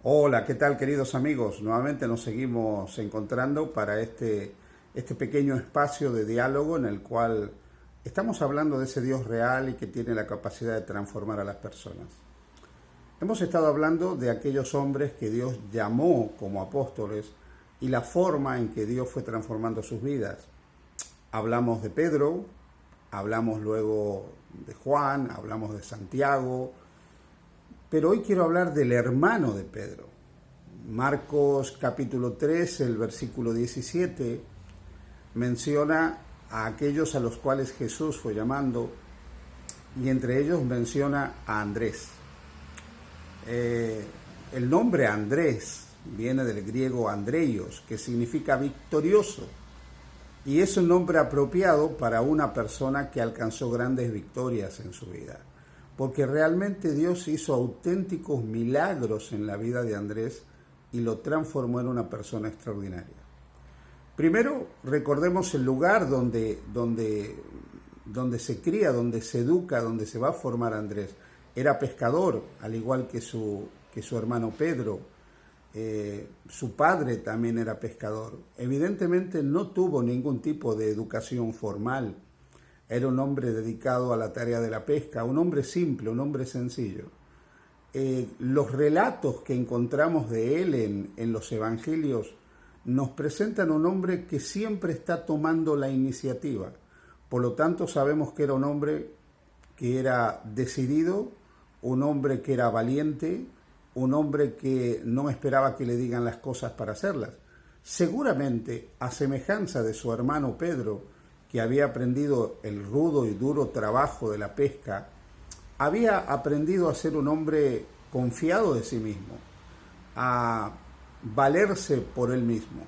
Hola, ¿qué tal queridos amigos? Nuevamente nos seguimos encontrando para este pequeño espacio de diálogo en el cual estamos hablando de ese Dios real y que tiene la capacidad de transformar a las personas. Hemos estado hablando de aquellos hombres que Dios llamó como apóstoles y la forma en que Dios fue transformando sus vidas. Hablamos de Pedro, hablamos luego de Juan, hablamos de Santiago, pero hoy quiero hablar del hermano de Pedro. Marcos capítulo 3, el versículo 17, menciona a aquellos a los cuales Jesús fue llamando y entre ellos menciona a Andrés. El nombre Andrés viene del griego Andreios, que significa victorioso, y es un nombre apropiado para una persona que alcanzó grandes victorias en su vida, porque realmente Dios hizo auténticos milagros en la vida de Andrés y lo transformó en una persona extraordinaria. Primero, recordemos el lugar donde se cría, donde se educa, donde se va a formar Andrés. Era pescador, al igual que su hermano Pedro. Su padre también era pescador. Evidentemente no tuvo ningún tipo de educación formal. Era un hombre dedicado a la tarea de la pesca, un hombre simple, un hombre sencillo. Los relatos que encontramos de él en los evangelios nos presentan un hombre que siempre está tomando la iniciativa. Por lo tanto, sabemos que era un hombre que era decidido, un hombre que era valiente, un hombre que no esperaba que le digan las cosas para hacerlas. Seguramente, a semejanza de su hermano Pedro, que había aprendido el rudo y duro trabajo de la pesca, había aprendido a ser un hombre confiado de sí mismo, a valerse por él mismo.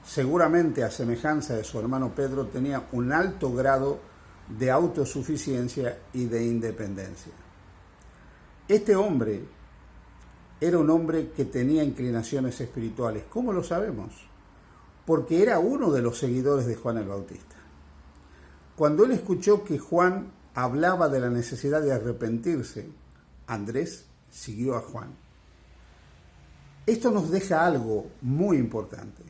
Seguramente, a semejanza de su hermano Pedro, tenía un alto grado de autosuficiencia y de independencia. Este hombre era un hombre que tenía inclinaciones espirituales. ¿Cómo lo sabemos? Porque era uno de los seguidores de Juan el Bautista. Cuando él escuchó que Juan hablaba de la necesidad de arrepentirse, Andrés siguió a Juan. Esto nos deja algo muy importante.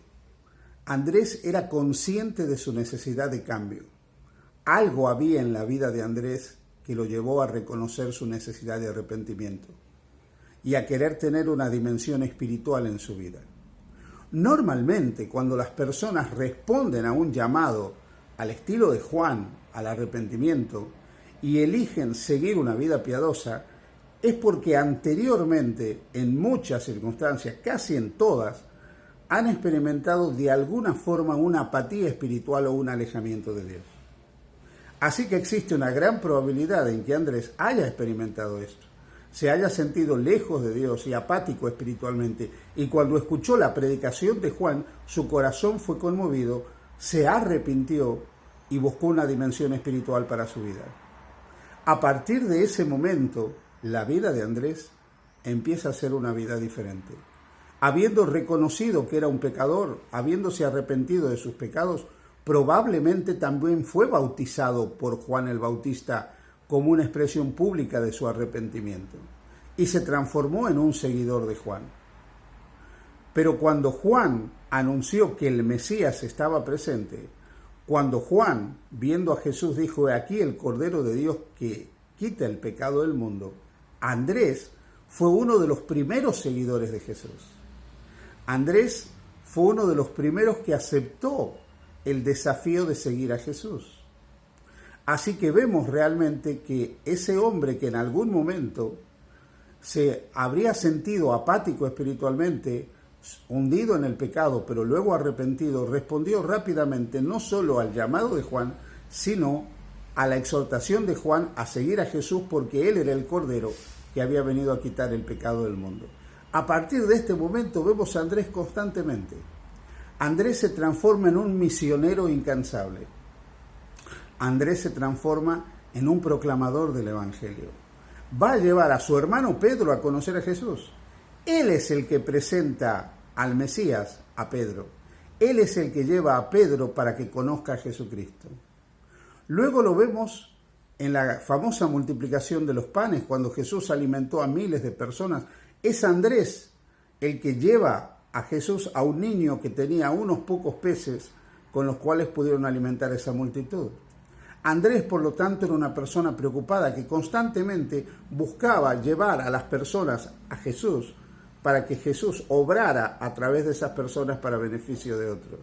Andrés era consciente de su necesidad de cambio. Algo había en la vida de Andrés que lo llevó a reconocer su necesidad de arrepentimiento y a querer tener una dimensión espiritual en su vida. Normalmente, cuando las personas responden a un llamado al estilo de Juan, al arrepentimiento, y eligen seguir una vida piadosa, es porque anteriormente, en muchas circunstancias, casi en todas, han experimentado de alguna forma una apatía espiritual o un alejamiento de Dios. Así que existe una gran probabilidad en que Andrés haya experimentado esto, se haya sentido lejos de Dios y apático espiritualmente, y cuando escuchó la predicación de Juan, su corazón fue conmovido, se arrepintió y buscó una dimensión espiritual para su vida. A partir de ese momento, la vida de Andrés empieza a ser una vida diferente. Habiendo reconocido que era un pecador, habiéndose arrepentido de sus pecados, probablemente también fue bautizado por Juan el Bautista como una expresión pública de su arrepentimiento, y se transformó en un seguidor de Juan. Pero cuando Juan anunció que el Mesías estaba presente, cuando Juan, viendo a Jesús, dijo: "He aquí el Cordero de Dios que quita el pecado del mundo", Andrés fue uno de los primeros seguidores de Jesús. Andrés fue uno de los primeros que aceptó el desafío de seguir a Jesús. Así que vemos realmente que ese hombre que en algún momento se habría sentido apático espiritualmente, hundido en el pecado, pero luego arrepentido, respondió rápidamente no solo al llamado de Juan, sino a la exhortación de Juan a seguir a Jesús, porque él era el Cordero que había venido a quitar el pecado del mundo. A partir de este momento vemos a Andrés constantemente. Andrés se transforma en un misionero incansable. Andrés se transforma en un proclamador del Evangelio. Va a llevar a su hermano Pedro a conocer a Jesús. Él es el que presenta al Mesías a Pedro. Él es el que lleva a Pedro para que conozca a Jesucristo. Luego lo vemos en la famosa multiplicación de los panes, cuando Jesús alimentó a miles de personas. Es Andrés el que lleva a Jesús a un niño que tenía unos pocos peces con los cuales pudieron alimentar esa multitud. Andrés, por lo tanto, era una persona preocupada que constantemente buscaba llevar a las personas a Jesús para que Jesús obrara a través de esas personas para beneficio de otros.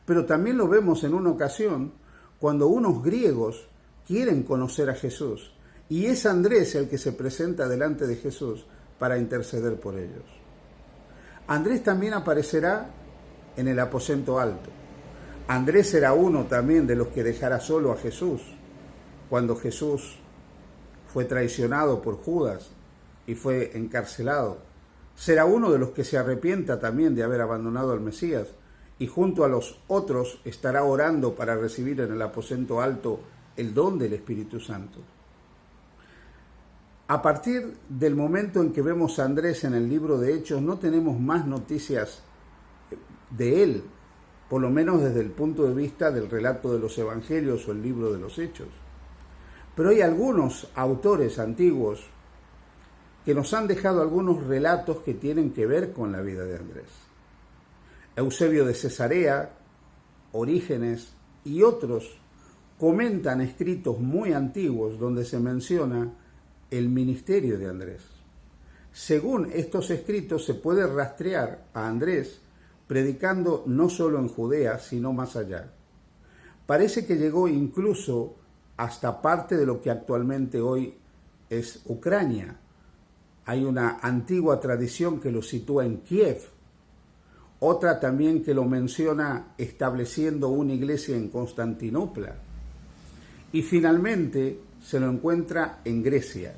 Pero también lo vemos en una ocasión cuando unos griegos quieren conocer a Jesús y es Andrés el que se presenta delante de Jesús para interceder por ellos. Andrés también aparecerá en el aposento alto. Andrés era uno también de los que dejara solo a Jesús cuando Jesús fue traicionado por Judas y fue encarcelado. Será uno de los que se arrepienta también de haber abandonado al Mesías y junto a los otros estará orando para recibir en el aposento alto el don del Espíritu Santo. A partir del momento en que vemos a Andrés en el libro de Hechos, no tenemos más noticias de él, por lo menos desde el punto de vista del relato de los Evangelios o el libro de los Hechos. Pero hay algunos autores antiguos que nos han dejado algunos relatos que tienen que ver con la vida de Andrés. Eusebio de Cesarea, Orígenes y otros comentan escritos muy antiguos donde se menciona el ministerio de Andrés. Según estos escritos se puede rastrear a Andrés predicando no solo en Judea, sino más allá. Parece que llegó incluso hasta parte de lo que actualmente hoy es Ucrania. Hay una antigua tradición que lo sitúa en Kiev, otra también que lo menciona estableciendo una iglesia en Constantinopla. Y finalmente se lo encuentra en Grecia,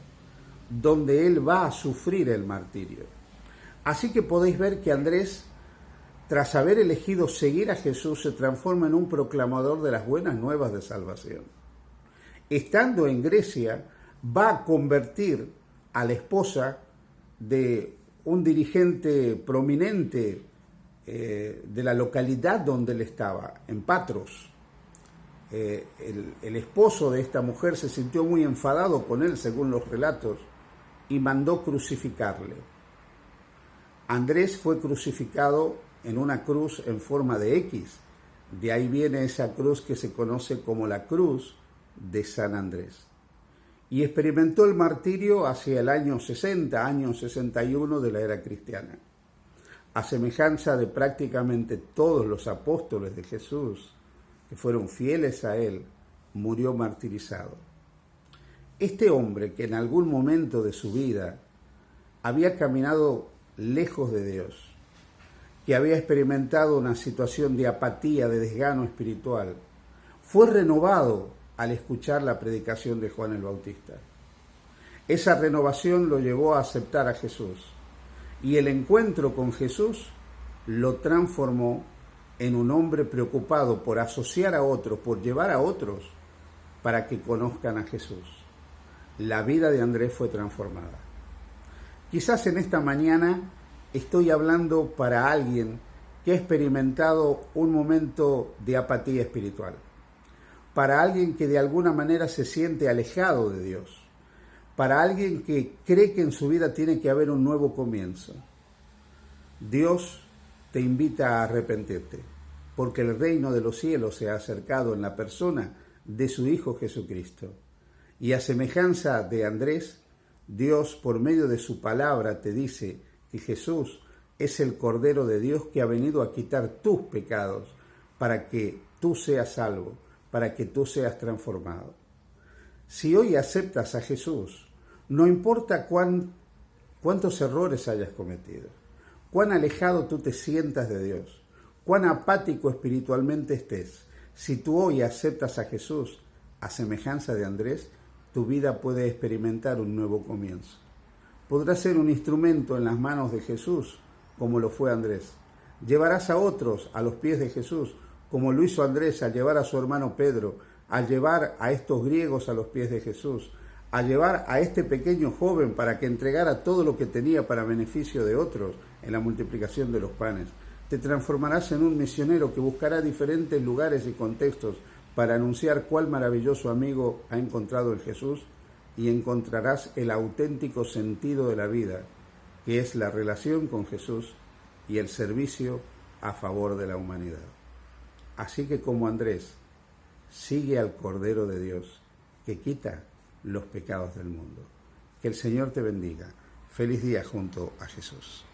donde él va a sufrir el martirio. Así que podéis ver que Andrés, tras haber elegido seguir a Jesús, se transforma en un proclamador de las buenas nuevas de salvación. Estando en Grecia, va a convertir a la esposa de un dirigente prominente de la localidad donde él estaba, en Patros. El esposo de esta mujer se sintió muy enfadado con él, según los relatos, y mandó crucificarle. Andrés fue crucificado en una cruz en forma de X. De ahí viene esa cruz que se conoce como la cruz de San Andrés. Y experimentó el martirio hacia el año 60, año 61 de la era cristiana. A semejanza de prácticamente todos los apóstoles de Jesús que fueron fieles a él, murió martirizado. Este hombre que en algún momento de su vida había caminado lejos de Dios, que había experimentado una situación de apatía, de desgano espiritual, fue renovado al escuchar la predicación de Juan el Bautista. Esa renovación lo llevó a aceptar a Jesús y el encuentro con Jesús lo transformó en un hombre preocupado por asociar a otros, por llevar a otros para que conozcan a Jesús. La vida de Andrés fue transformada. Quizás en esta mañana estoy hablando para alguien que ha experimentado un momento de apatía espiritual, para alguien que de alguna manera se siente alejado de Dios, para alguien que cree que en su vida tiene que haber un nuevo comienzo. Dios te invita a arrepentirte, porque el reino de los cielos se ha acercado en la persona de su Hijo Jesucristo. Y a semejanza de Andrés, Dios por medio de su palabra te dice que Jesús es el Cordero de Dios que ha venido a quitar tus pecados para que tú seas salvo, para que tú seas transformado. Si hoy aceptas a Jesús, no importa cuántos errores hayas cometido, cuán alejado tú te sientas de Dios, cuán apático espiritualmente estés, si tú hoy aceptas a Jesús, a semejanza de Andrés, tu vida puede experimentar un nuevo comienzo. Podrás ser un instrumento en las manos de Jesús, como lo fue Andrés. Llevarás a otros a los pies de Jesús, como lo hizo Andrés al llevar a su hermano Pedro, al llevar a estos griegos a los pies de Jesús, a llevar a este pequeño joven para que entregara todo lo que tenía para beneficio de otros en la multiplicación de los panes. Te transformarás en un misionero que buscará diferentes lugares y contextos para anunciar cuál maravilloso amigo ha encontrado en Jesús y encontrarás el auténtico sentido de la vida que es la relación con Jesús y el servicio a favor de la humanidad. Así que como Andrés, sigue al Cordero de Dios que quita los pecados del mundo. Que el Señor te bendiga. Feliz día junto a Jesús.